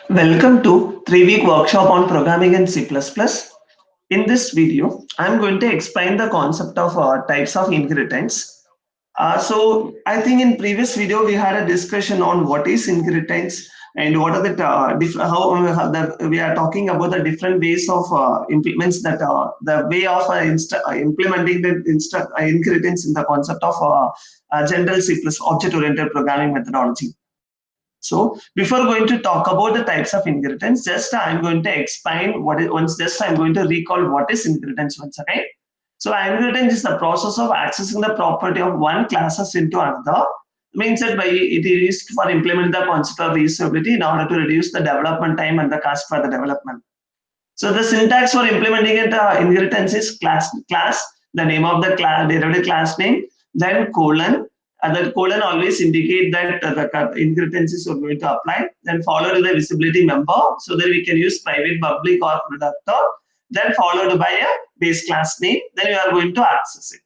Welcome to 3-week workshop on programming in C++. In this video, I'm going to explain the concept of types of inheritance. So I think in previous video we had a discussion on what is inheritance and what are the we are talking about the different ways of implements that the way of implementing the inheritance in the concept of general C++ object-oriented programming methodology. So before going to talk about the types of inheritance, just I'm going to explain what is once. Just I'm going to recall what is inheritance once again. So inheritance is the process of accessing the property of one classes into another. Means that by it is used for implement the concept of reusability in order to reduce the development time and the cost for the development. So the syntax for implementing it inheritance is class, the name of the class, derivative class name, then colon. That colon always indicate that the inheritance are going to apply. Then followed by the visibility member, so that we can use private, public, or productor. Then followed by a base class name. Then we are going to access it.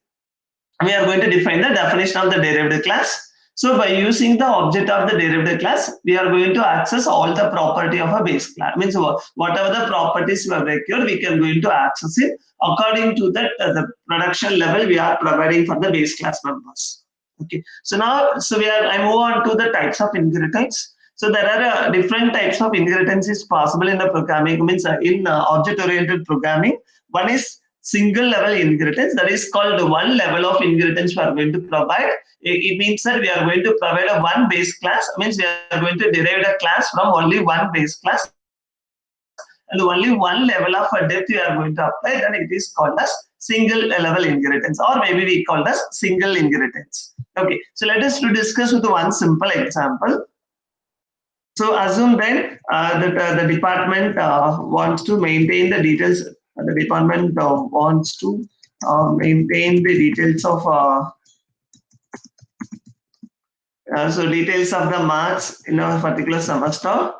We are going to define the definition of the derivative class. So by using the object of the derivative class, we are going to access all the property of a base class. Means whatever the properties we have required, we can going to access it according to that the production level we are providing for the base class members. Okay. So now, I move on to the types of inheritance. So there are different types of inheritance is possible in the programming. Means in object-oriented programming, one is single level inheritance, that is called one level of inheritance we are going to provide. It means that we are going to provide a one base class, means we are going to derive a class from only one base class and only one level of depth we are going to apply, then it is called as single level inheritance, or maybe we call as single inheritance. Okay, so let us discuss with one simple example. So assume that the department wants to maintain the details. The department wants to maintain the details of details of the marks in a particular semester.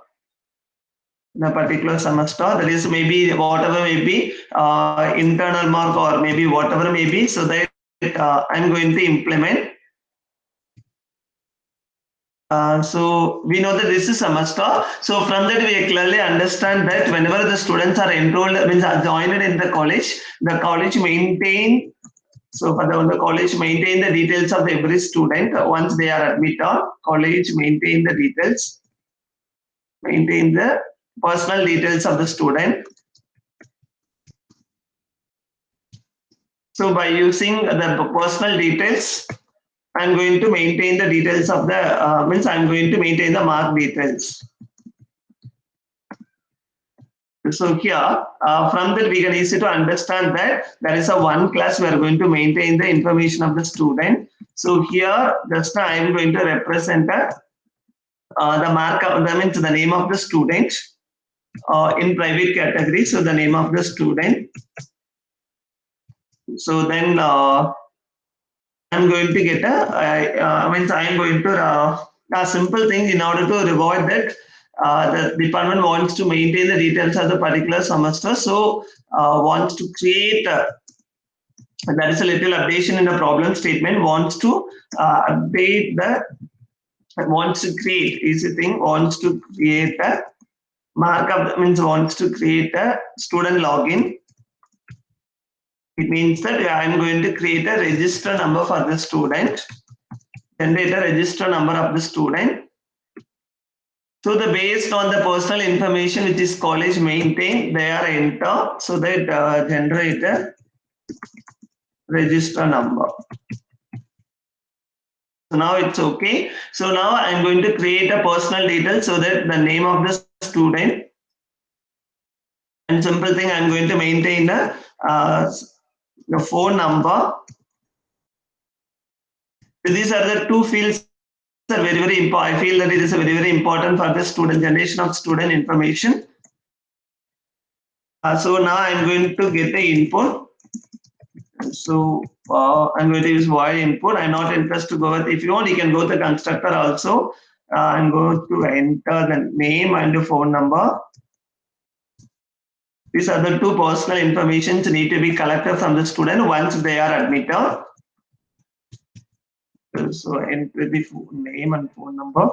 In a particular semester, that is maybe whatever may be internal mark or maybe whatever may be, so that I'm going to implement. So we know that this is semester. So from that we clearly understand that whenever the students are enrolled, means are joined in the college maintain. So for the college maintain the details of every student once they are admitted. College maintain the details, maintain the personal details of the student. So by using the personal details, I'm going to maintain the details of the means I'm going to maintain the mark details. So here, from that we can easy to understand that there is a one class we are going to maintain the information of the student. So here, just I am going to represent the mark of that means the name of the student in private category. So the name of the student. So then I'm going to get means I am going to a simple thing in order to avoid that. The department wants to maintain the details of the particular semester, so wants to create that is a little updation in the problem statement, wants to update the wants to create easy thing, wants to create a markup, means wants to create a student login. It means that I'm going to create a register number for the student, generate a register number of the student. So the based on the personal information which is college maintain, they are enter, so that generate a register number. So now it's okay. So now I'm going to create a personal detail, so that the name of the student and simple thing I'm going to maintain the phone number. So these are the two fields are very important. I feel that it is very important for the student generation of student information. So now I'm going to get the input. So I'm going to use void input. I'm not interested to go with. If you want, you can go to the constructor also. I'm going to enter the name and the phone number. These are the two personal informations need to be collected from the student once they are admitted. So enter the name and phone number.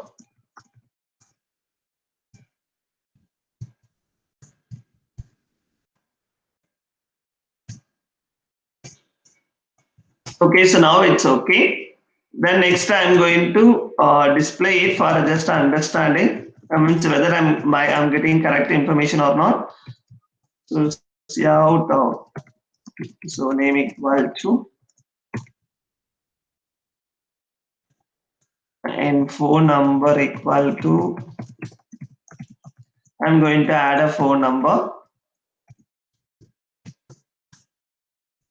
Okay, so now it's okay. Then next I'm going to display it for just understanding. Means whether I'm getting correct information or not. So see out so name equal to and phone number equal to. I'm going to add a phone number.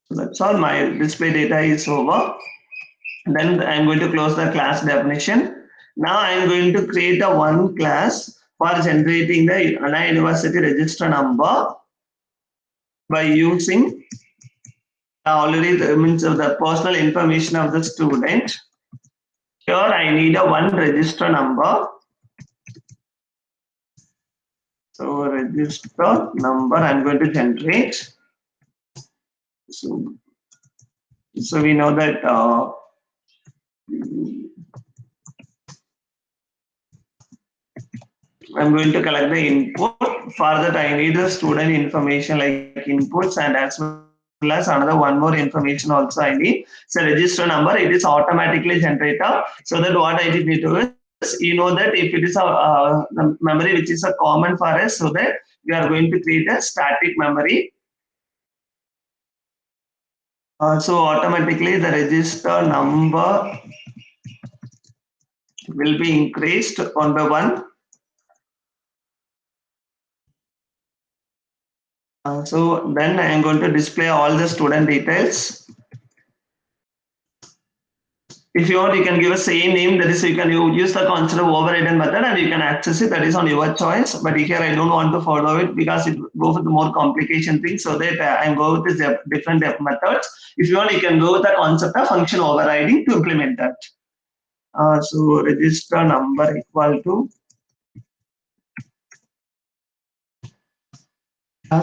So that's all. My display data is over. Then I'm going to close the class definition. Now I'm going to create a one class for generating the Anna University register number by using already the means of the personal information of the student. Here I need a one register number. So register number I'm going to generate. So we know that I'm going to collect the input. For that, I need the student information like inputs and as well as another one more information also I need. So register number, it is automatically generated. So that what I need to do is, you know that if it is a memory which is a common for us, so that we are going to create a static memory. So automatically the register number will be increased one by one. So then I am going to display all the student details. If you want, you can give a same name. That is, you can use the concept of overridden method and you can access it. That is on your choice. But here I don't want to follow it because it goes with the more complication things. So that I'm going with this different methods. If you want, you can go with the concept of function overriding to implement that. So register number equal to.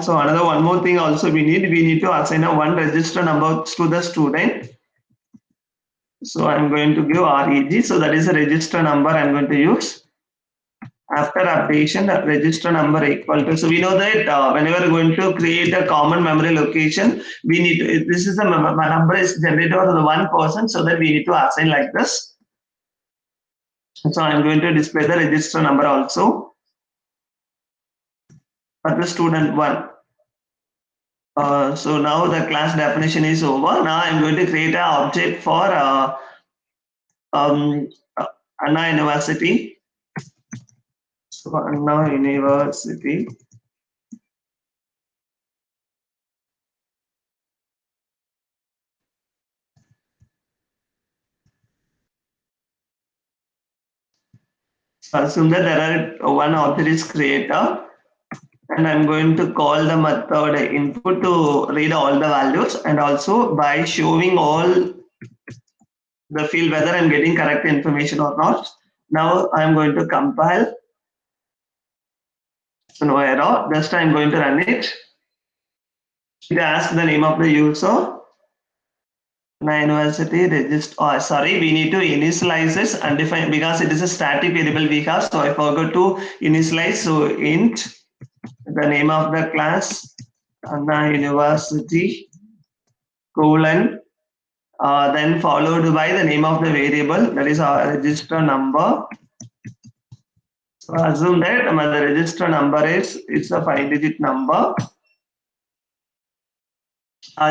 So another one more thing also we need to assign a one register number to the student. So I'm going to give REG. So that is a register number I'm going to use. After updation, the register number equal to. So we know that whenever we're going to create a common memory location, we need to, this is the number is generated for the one person, so that we need to assign like this. So I'm going to display the register number also for the student one. So now the class definition is over. Now I'm going to create an object for Anna University. So Anna University. Assume that there are one object is creator, and I'm going to call the method input to read all the values, and also by showing all the field whether I'm getting correct information or not. Now I'm going to compile. So no error. Just I'm going to run it. It asks the name of the user. University register. Oh, sorry, we need to initialize this and define because it is a static variable we have. So I forgot to initialize. So int the name of the class Anna University colon then followed by the name of the variable, that is our register number. So assume that the register number is it's a 5-digit number.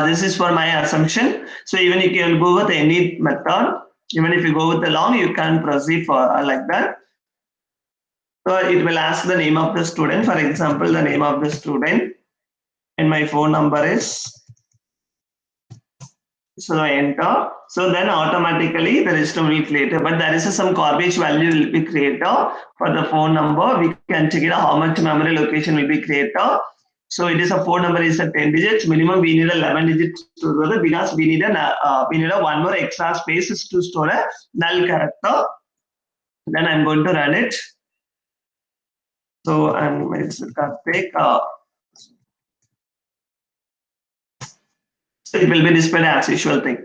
This is for my assumption. So even if you can go with any method, even if you go with the long, you can proceed for like that. So it will ask the name of the student. For example, the name of the student and my phone number is. So enter. So then automatically the register will be created. But there is some garbage value will be created for the phone number. We can check it out how much memory location will be created. So it is a phone number is a 10 digits. Minimum we need 11 digits to do that because we need a one more extra space to store a null character. Then I'm going to run it. So I'm Karthik. So it will be displayed as usual thing.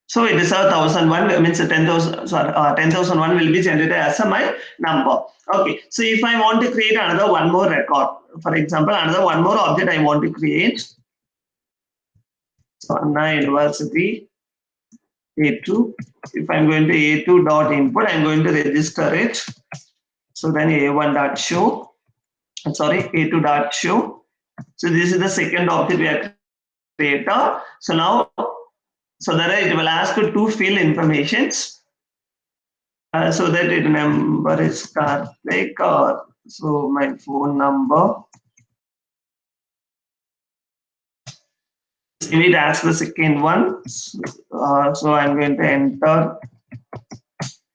So it is a 1001 means 10,000. Sorry, 10,001 will be generated as my number. Okay. So if I want to create another one more record, for example, another one more object I want to create. So Anna University A2. If I'm going to A2 dot input, I'm going to register it. So then A1 dot show. Sorry, A2 dot show. So this is the second object we have created. So now, so that it will ask you to fill informations. So that it number is Karthik. So my phone number. We need ask the second one. So I'm going to enter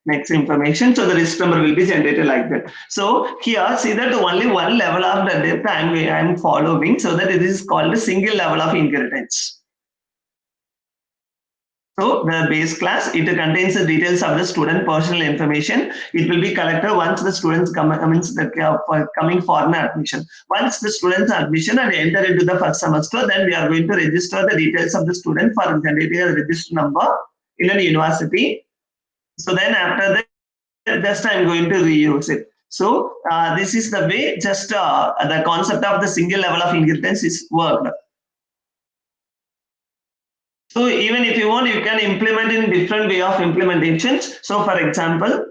next information. So the register number will be generated like that. So here, see that only one level of the depth I'm following. So that it is called a single level of inheritance. So the base class, it contains the details of the student personal information. It will be collected once the students coming for an admission. Once the students admission and enter into the first semester, then we are going to register the details of the student for generating a register number in a university. So then after that, just I'm going to reuse it. So this is the way just the concept of the single level of inheritance is worked. So even if you want, you can implement in different way of implementations. So for example,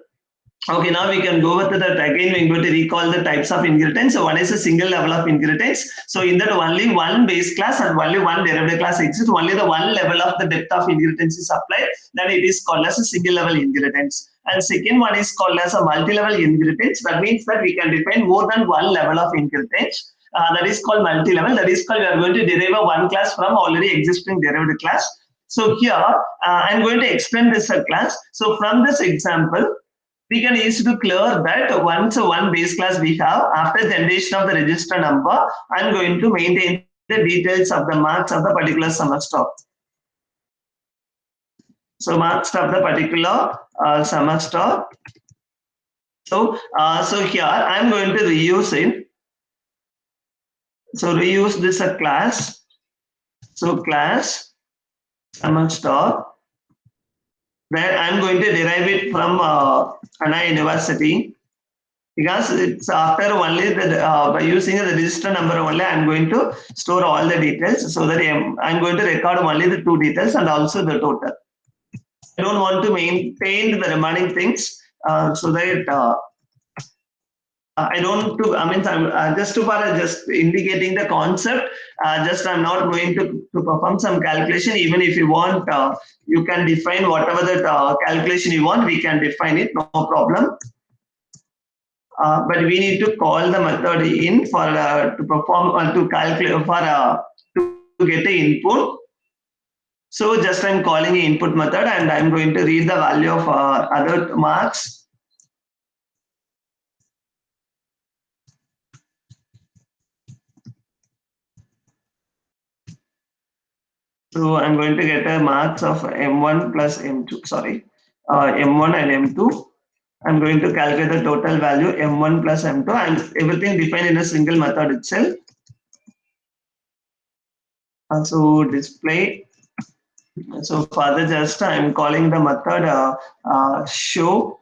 okay, now we can go with that again. We're going to recall the types of inheritance. So one is a single level of inheritance. So in that only one base class and only one derivative class exists. Only the one level of the depth of inheritance is applied. Then it is called as a single level inheritance. And second one is called as a multi-level inheritance. That means that we can define more than one level of inheritance. That is called multi-level. That is called we are going to derive a one class from already existing derivative class. So here I'm going to extend this class. So from this example, we can easily clear that once one base class we have, after generation of the register number, I'm going to maintain the details of the marks of the particular semester. So marks of the particular semester. So here I'm going to reuse it. So reuse this class. So class semester. Where I'm going to derive it from Anna University. Because it's after only the by using the register number only, I'm going to store all the details so that I'm going to record only the two details and also the total. I don't want to maintain the remaining things so that I don't to. I mean, I'm just too far just indicating the concept. Just I'm not going to perform some calculation. Even if you want, you can define whatever the calculation you want. We can define it, no problem. But we need to call the method in for to perform to calculate for to get the input. So just I'm calling the input method and I'm going to read the value of other marks. So I'm going to get a marks of M1 plus M2. Sorry, M1 and M2. I'm going to calculate the total value M1 plus M2 and everything defined in a single method itself. So display. So further just I'm calling the method show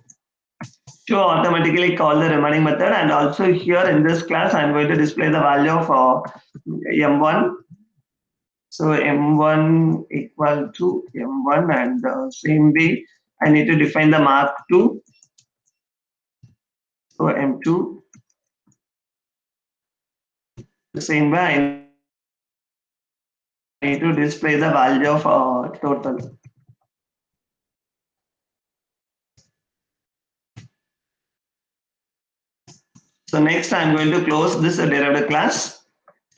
automatically call the remaining method, and also here in this class I'm going to display the value of M1. So M1 equal to M1 and same way I need to define the mark 2. So M2 the same way I need to display the value of total. So next I'm going to close this derivative class.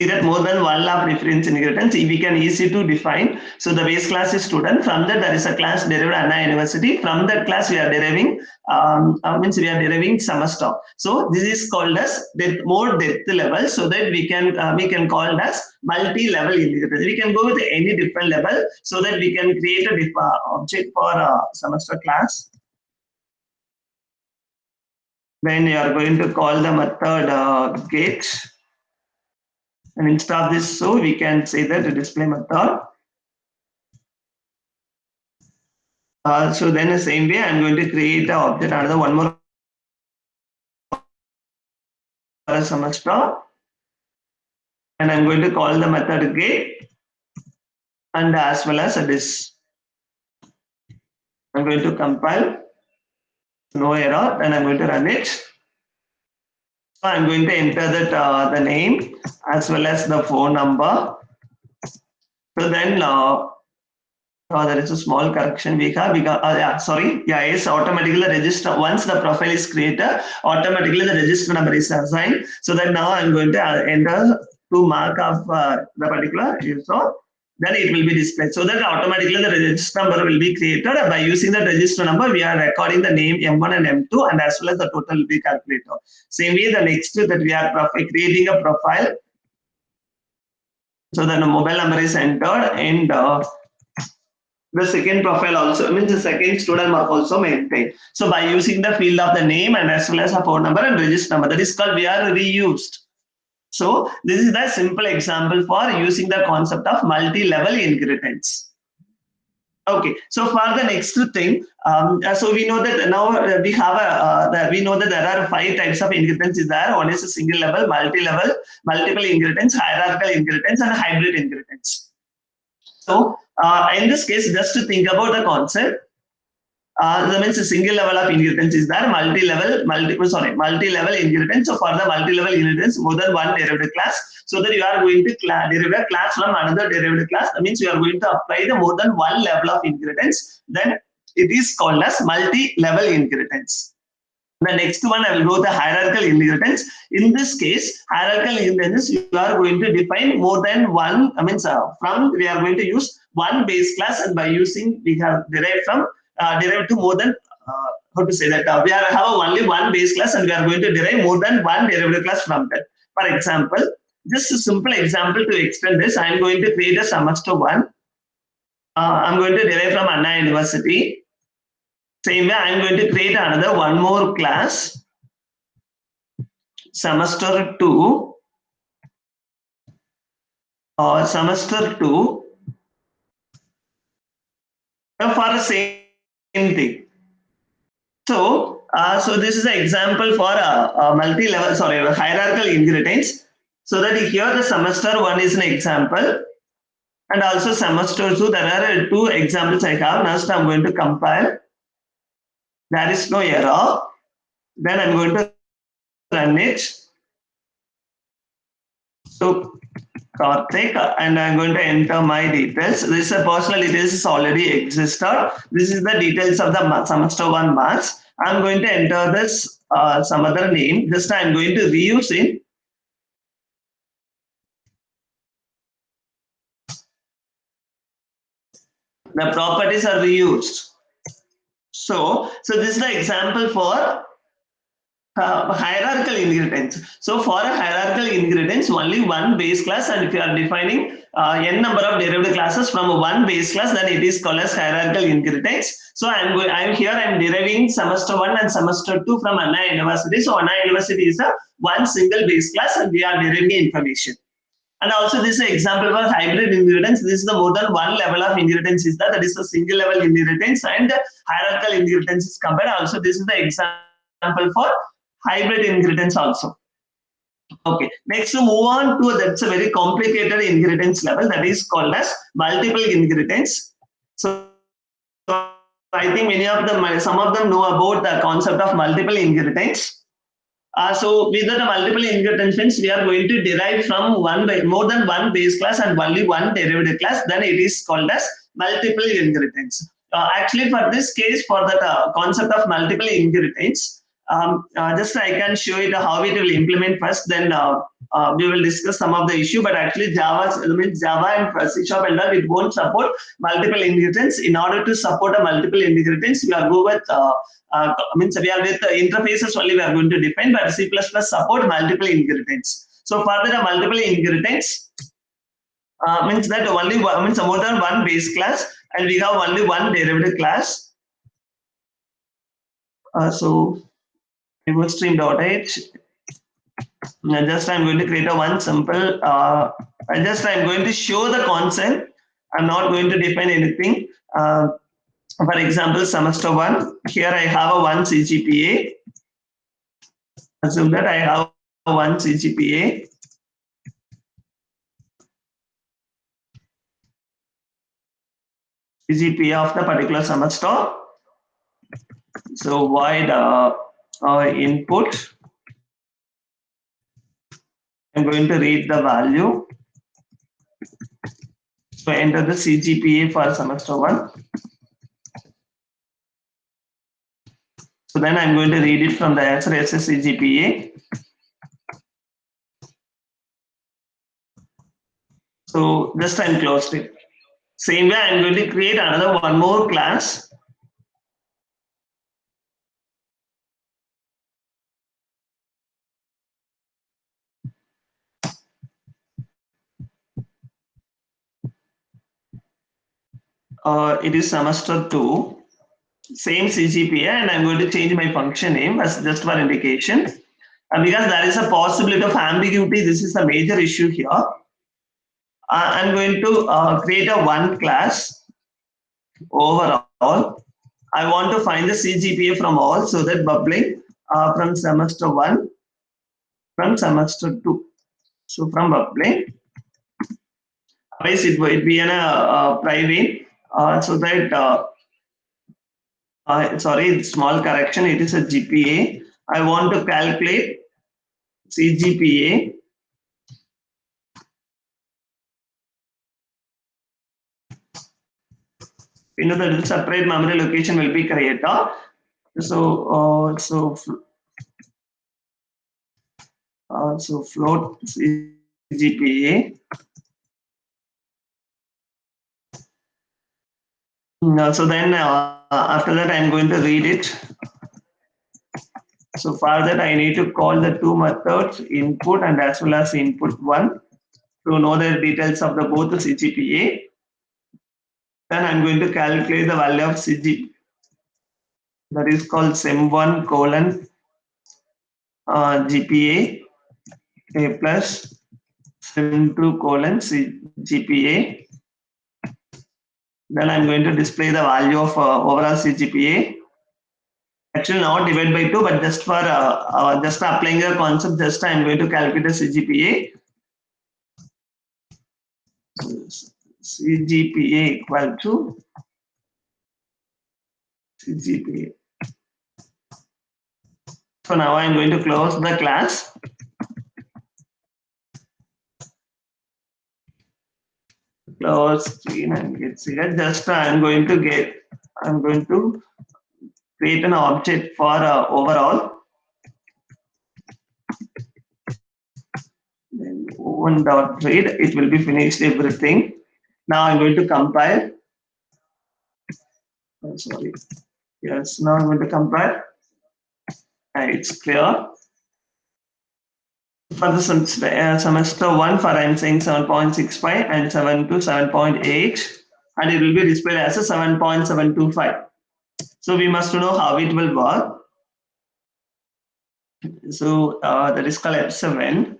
See that more than one of reference inheritance we can easy to define. So the base class is student. From that there is a class derived Anna University. From that class we are deriving means we are deriving semester. So this is called as more depth level, so that we can call it as multi-level inheritance. We can go with any different level so that we can create a object for semester class. Then you are going to call the method get. And instead of this, so we can say that the display method. So then the same way, I'm going to create an object, another one more semester, and I'm going to call the method get, and as well as this. I'm going to compile, no error, then I'm going to run it. So I'm going to enter that the name as well as the phone number. So then there is a small correction we have. Yes, automatically register. Once the profile is created, automatically the register number is assigned. So that now I'm going to enter to mark of the particular user. Then it will be displayed. So that automatically the register number will be created. By using the register number, we are recording the name M1 and M2, and as well as the total will be calculated. Same way, the next that we are creating a profile. So then the mobile number is entered, and the second profile also means the second student mark also maintained. So by using the field of the name and as well as a phone number and register number, that is called we are reused. So this is the simple example for using the concept of multi-level inheritance. Okay, so for the next thing, so we know that now we have we know that there are 5 types of inheritance is there. One is a single level, multi-level, multiple inheritance, hierarchical inheritance, and hybrid inheritance. So in this case, just to think about the concept, that means a single level of inheritance is there, multi-level inheritance. So for the multi-level inheritance, more than one derived class, so that you are going to derive a class from another derived class. That means you are going to apply the more than one level of inheritance. Then it is called as multi-level inheritance. The next one, I will go the hierarchical inheritance. In this case, hierarchical inheritance, you are going to define more than one. We are going to use one base class, and by using we have derived to more than how to say that we have only one base class, and we are going to derive more than one derived class from that. For example, just a simple example to extend this, I am going to create a semester 1. I'm going to derive from Anna University. Same way, I'm going to create another one more class, semester 2, or semester 2 for the same thing. So, so this is an example for hierarchical inheritance. So that here the semester 1 is an example, and also semester 2. There are 2 examples I have. Next, I'm going to compile. There is no error. Then I'm going to run it. So Karthik, and I'm going to enter my details. This is a personal details is already existed. This is the details of the semester 1 marks. I'm going to enter this some other name. This time I'm going to reuse it. The properties are reused. So this is the example for hierarchical inheritance. So for a hierarchical inheritance, only one base class, and if you are defining n number of derived classes from one base class, then it is called as hierarchical inheritance. So I'm deriving semester 1 and semester 2 from Anna University. So Anna University is a one single base class, and we are deriving information. And also this is an example for hybrid inheritance. This is the more than one level of inheritance is that is the single level inheritance, and hierarchical inheritance is compared. Also this is the example for hybrid inheritance also. Okay, next to move on to that's a very complicated inheritance level that is called as multiple inheritance. So I think some of them know about the concept of multiple inheritance. So with the multiple inheritance means we are going to derive from more than one base class and only one derived class. Then it is called as multiple inheritance. Actually, for this case, for the concept of multiple inheritance, just I can show it how it will implement first. Then we will discuss some of the issue. But actually, Java and C# and all, it won't support multiple inheritance. In order to support a multiple inheritance, we are go with we are with interfaces only. We are going to define, but C++ support multiple inheritance. So further, a multiple inheritance means that only means more than one base class, and we have only one derived class. So stream.h. Just I'm going to create a one simple. I'm going to show the concept. I'm not going to define anything. For example, semester 1. Here I have a 1 CGPA. Assume that I have a 1 CGPA. CGPA of the particular semester. So void input. I'm going to read the value. So enter the CGPA for semester 1. So then I'm going to read it from the answer as a CGPA. So just I'm closed it. Same way I'm going to create another one more class. It is semester 2. Same CGPA, and I'm going to change my function name as just for indication. And because there is a possibility of ambiguity, this is a major issue here. I'm going to create a one class overall. I want to find the CGPA from all, so that bubbling from semester 1, from semester 2. So from bubbling, otherwise it will be in a private, so that sorry, small correction, it is a GPA. I want to calculate CGPA. You know that separate memory location will be created. So so float CGPA. So then after that I'm going to read it. So for that I need to call the two methods, input and as well as input 1, to know the details of the both the CGPA. Then I'm going to calculate the value of CG, that is called SEM1 colon GPA A plus SEM2 colon GPA. Then I'm going to display the value of overall CGPA. Actually not divided by 2, but just for just applying the concept, just I'm going to calculate the CGPA. CGPA equal to CGPA. So now I'm going to close the class. Close screen and get here. Just I'm going to create an object for overall. Then one.read, it will be finished everything. Now I'm going to compile. Oh, sorry. Yes, now I'm going to compile. It's clear. For the semester 1, for I'm saying 7.65 and 7 to 7.8, and it will be displayed as a 7.725. So we must know how it will work. So that is called F7.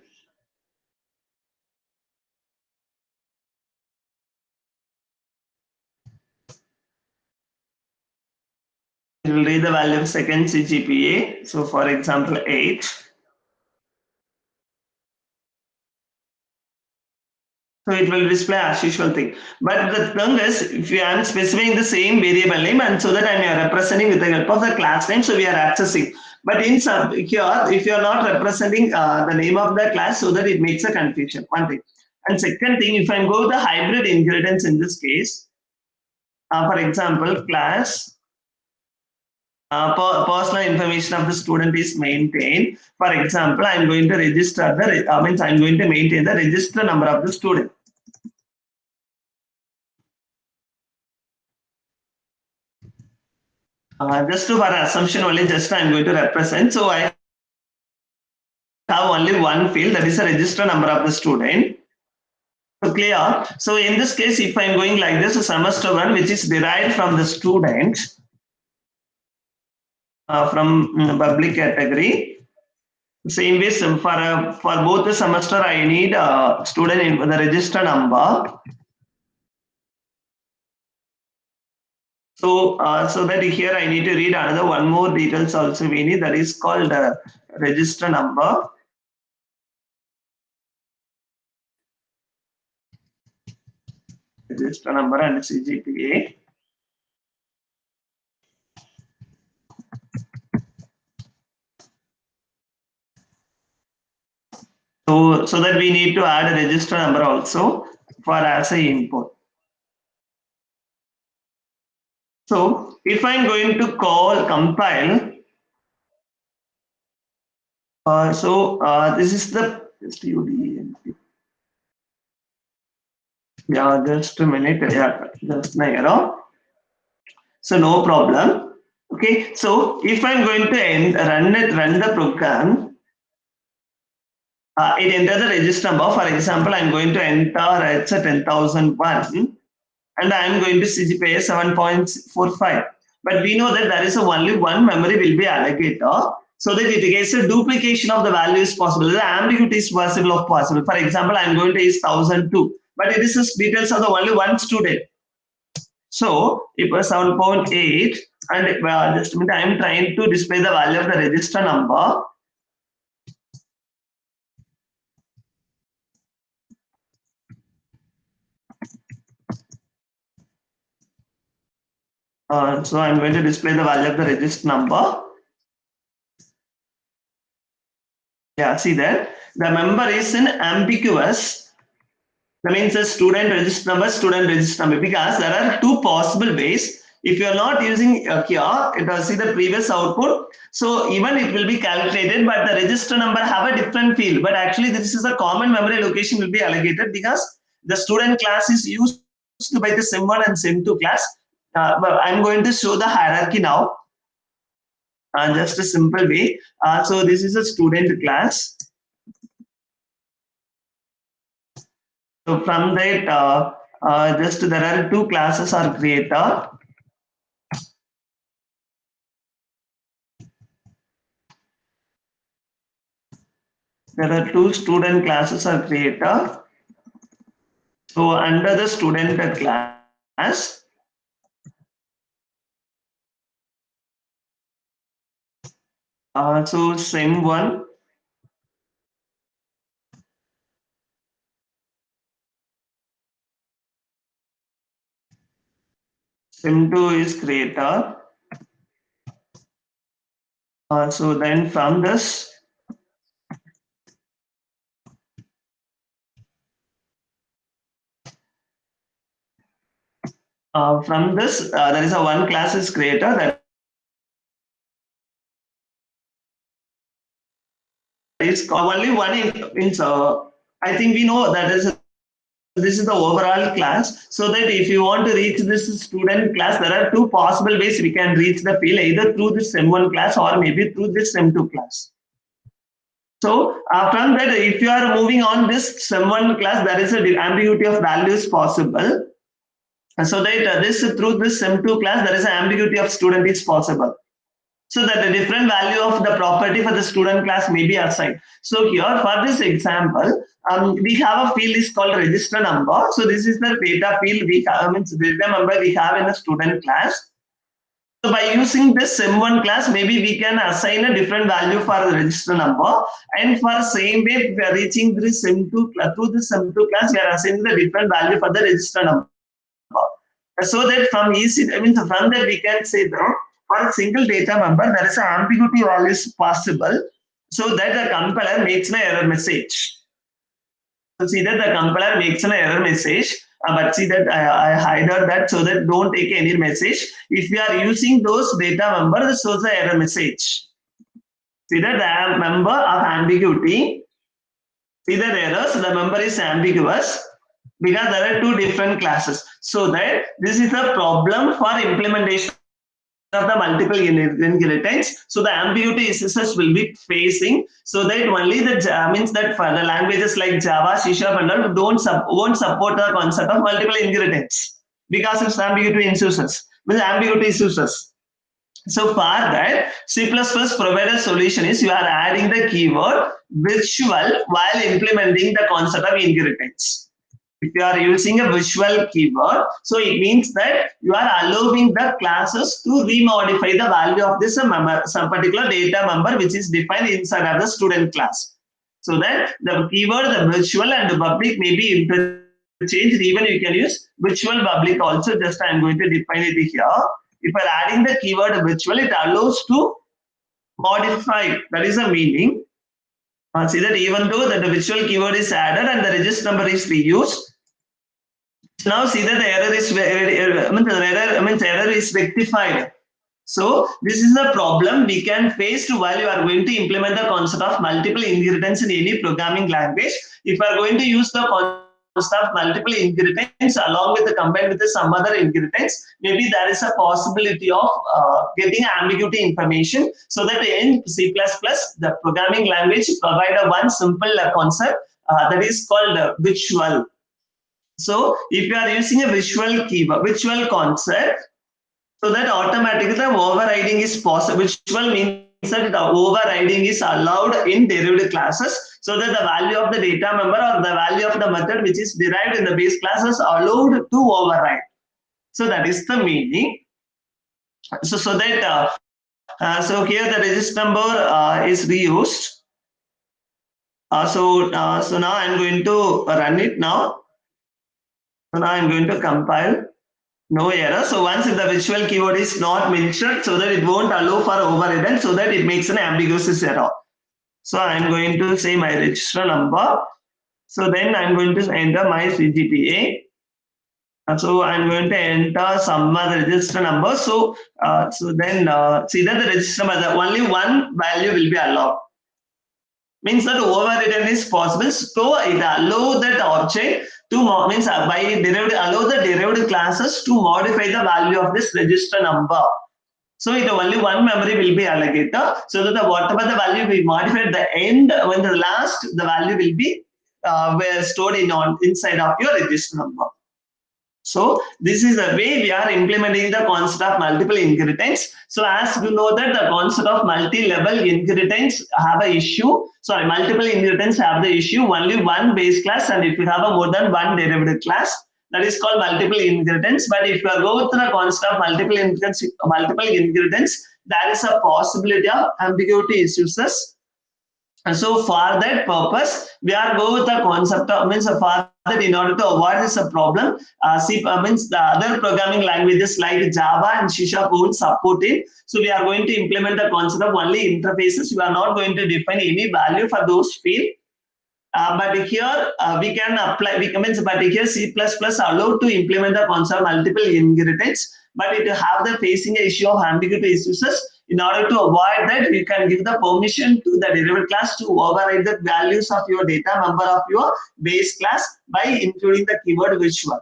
It will read the value of second CGPA. So for example, 8. So it will display as usual thing. But the thing is, if you are specifying the same variable name, and so that I am representing with the help of the class name, so we are accessing. But in some here, if you are not representing the name of the class, so that it makes a confusion. One thing. And second thing, if I go the hybrid inheritance in this case, for example, class personal information of the student is maintained. For example, I'm going to register the means I'm going to maintain the register number of the student. Just to for assumption only, just I'm going to represent. So I have only one field, that is a register number of the student. So clear. So in this case, if I'm going like this, semester 1, which is derived from the student from public category. Same way, for both the semester, I need student in the register number. So, so that here I need to read another one more details also we need, that is called register number. Register number and CGPA. So that we need to add a register number also for as a input. So if I'm going to compile, this is the STUD. Yeah, just a minute. Yeah, just an error. So no problem. Okay, so if I'm going to run the program, it enters the register number. For example, I'm going to enter it's a 10,001 and I'm going to CGPA 7.45. But we know that there is only one memory will be allocated, so that it gets a duplication of the value is possible. The ambiguity is possible. For example, I'm going to use 1002, but it is just details of the only one student. So it was 7.8, and just a minute, I'm trying to display the value of the register number. So I'm going to display the value of the register number. Yeah, see that the member is in ambiguous. That means the student register number, because there are two possible ways. If you are not using here, it will see the previous output. So even it will be calculated, but the register number have a different field. But actually, this is a common memory location will be allocated because the student class is used by the SIM1 and SIM2 class. But I'm going to show the hierarchy now. Just a simple way. So this is a student class. So from that, just there are two classes are created. There are two student classes are created. So under the student class, so SIM1, SIM2 is created. So then from this, there is a one class is created that is only one in I think we know that is this is the overall class, so that if you want to reach this student class, there are two possible ways we can reach the field, either through this SIM1 class or maybe through this SIM2 class. So from that, if you are moving on this SIM1 class, there is a ambiguity of values possible. So that through this SIM2 class, there is an ambiguity of student is possible. So that the different value of the property for the student class may be assigned. So here for this example, we have a field is called register number. So this is the data field we have, means data number we have in the student class. So by using this SIM1 class, maybe we can assign a different value for the register number. And for same way, we are reaching this SIM2 class, through the SIM2 class, we are assigning the different value for the register number. So that from EC, I mean, from that we can say that for a single data member, there is an ambiguity always possible, so that the compiler makes an error message. So see that the compiler makes an error message, but see that I hide that so that don't take any message. If we are using those data member, this shows the error message. See that the member of ambiguity. See that errors, the member is ambiguous because there are two different classes. So that this is a problem for implementation of the multiple inheritance. So the ambiguity SSH will be facing, so that only the means that for the languages like Java, C# and all won't support the concept of multiple inheritance because it's ambiguity instances. With ambiguity issues. So for that, C++ provided solution is you are adding the keyword visual while implementing the concept of inheritance. If you are using a visual keyword, so it means that you are allowing the classes to remodify the value of this member, some particular data member which is defined inside of the student class. So that the keyword, the visual and the public may be interchanged. Even you can use visual public also. Just I am going to define it here. If you are adding the keyword virtual, it allows to modify. That is the meaning. See that even though that the virtual keyword is added and the register number is reused, now see that the error is error is rectified. So this is the problem we can face while you are going to implement the concept of multiple inheritance in any programming language. If you are going to use the concept of multiple inheritance along with the combined with some other inheritance, maybe there is a possibility of getting ambiguity information. So that in C++, the programming language provide a one simple concept that is called visual. So if you are using a visual keyword, visual concept, so that automatically the overriding is possible. Visual means that the overriding is allowed in derived classes, so that the value of the data member or the value of the method which is derived in the base class is allowed to override. So that is the meaning. So that so here the register number is reused. So now I'm going to run it now. So now I'm going to compile. No error. So once the visual keyword is not mentioned, so that it won't allow for overridden, so that it makes an ambiguous error. So I'm going to say my register number. So then I'm going to enter my CGPA. So I'm going to enter some other register number. So then see that the register number, only one value will be allowed. Means that overridden is possible. So it allow that object to means by derived allow the derived classes to modify the value of this register number. So it only one memory will be allocated, so that whatever the value we modify at the end, when the last the value will be stored inside of your register number. So this is the way we are implementing the concept of multiple inheritance. So as you know that the concept of multi-level inheritance have an issue. Sorry, multiple inheritance have the issue only one base class, and if you have a more than one derived class, that is called multiple inheritance. But if you go with the concept of multiple inheritance, there is a possibility of ambiguity issues. And so for that purpose, we are going with the concept of for that in order to avoid this problem, C means the other programming languages like Java and C# won't support it. So we are going to implement the concept of only interfaces. We are not going to define any value for those fields. But here we can apply. But here C++ allowed to implement the concept of multiple inheritance, but it have the facing issue of ambiguity issues. In order to avoid that, you can give the permission to the derived class to override the values of your data member of your base class by including the keyword visual.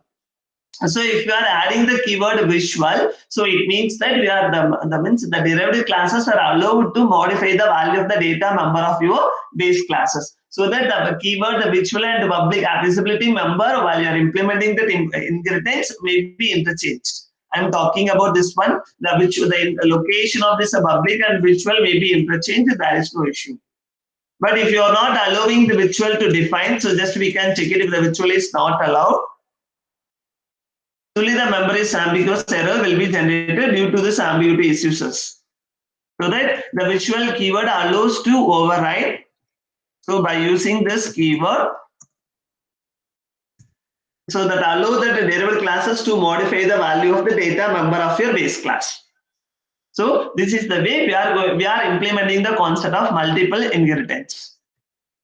So if you are adding the keyword visual, so it means that we are the derived classes are allowed to modify the value of the data member of your base classes. So that the keyword, the visual and public accessibility member while you are implementing the inheritance may be interchanged. I'm talking about this one, the location of this public and visual may be interchanged, there is no issue. But if you are not allowing the visual to define, so just we can check it if the visual is not allowed. Only the memory ambiguous error will be generated due to this ambiguity issues. So that the visual keyword allows to override. So by using this keyword, so that allow the derived classes to modify the value of the data member of your base class. So this is the way we are implementing the concept of multiple inheritance.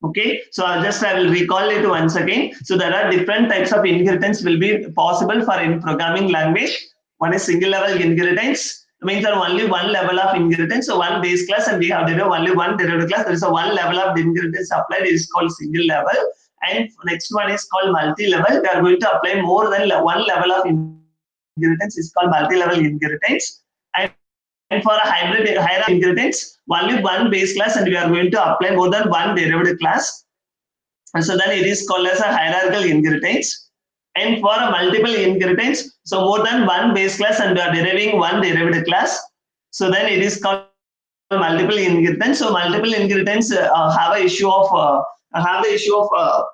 Okay, so I will recall it once again. So there are different types of inheritance will be possible for in programming language. One is single level inheritance, means there only one level of inheritance, so one base class, and we have only one derived class. There is a one level of inheritance applied, it is called single level. And next one is called multi-level. We are going to apply more than one level of inheritance, is called multi-level inheritance. And for a hybrid hierarchy inheritance, only one base class, and we are going to apply more than one derived class. And so then it is called as a hierarchical inheritance. And for a multiple inheritance, so more than one base class, and we are deriving one derived class. So then it is called multiple inheritance. So multiple inheritance have a issue of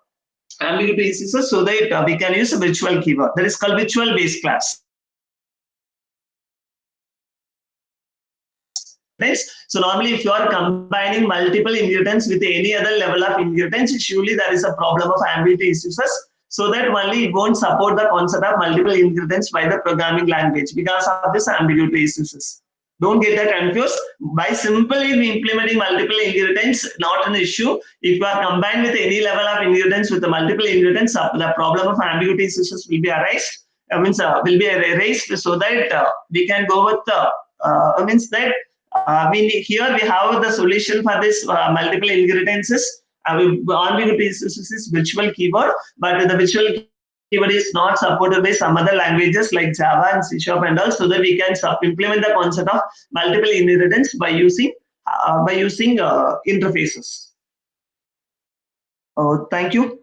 ambiguity issues, so that we can use a virtual keyword that is called virtual base class. So normally if you are combining multiple inheritance with any other level of inheritance, surely there is a problem of ambiguity issues. So that only it won't support the concept of multiple inheritance by the programming language because of this ambiguity issues. Don't get that confused. By simply implementing multiple ingredients, not an issue. If you are combined with any level of ingredients with the multiple ingredients, the problem of ambiguity issues will be erased. Will be erased, so that we can go with means that here we have the solution for this multiple ingredients is ambiguity is virtual keyword, but the virtual keyword is not supported by some other languages like Java and C# and all, so that we can implement the concept of multiple inheritance by using interfaces. Thank you.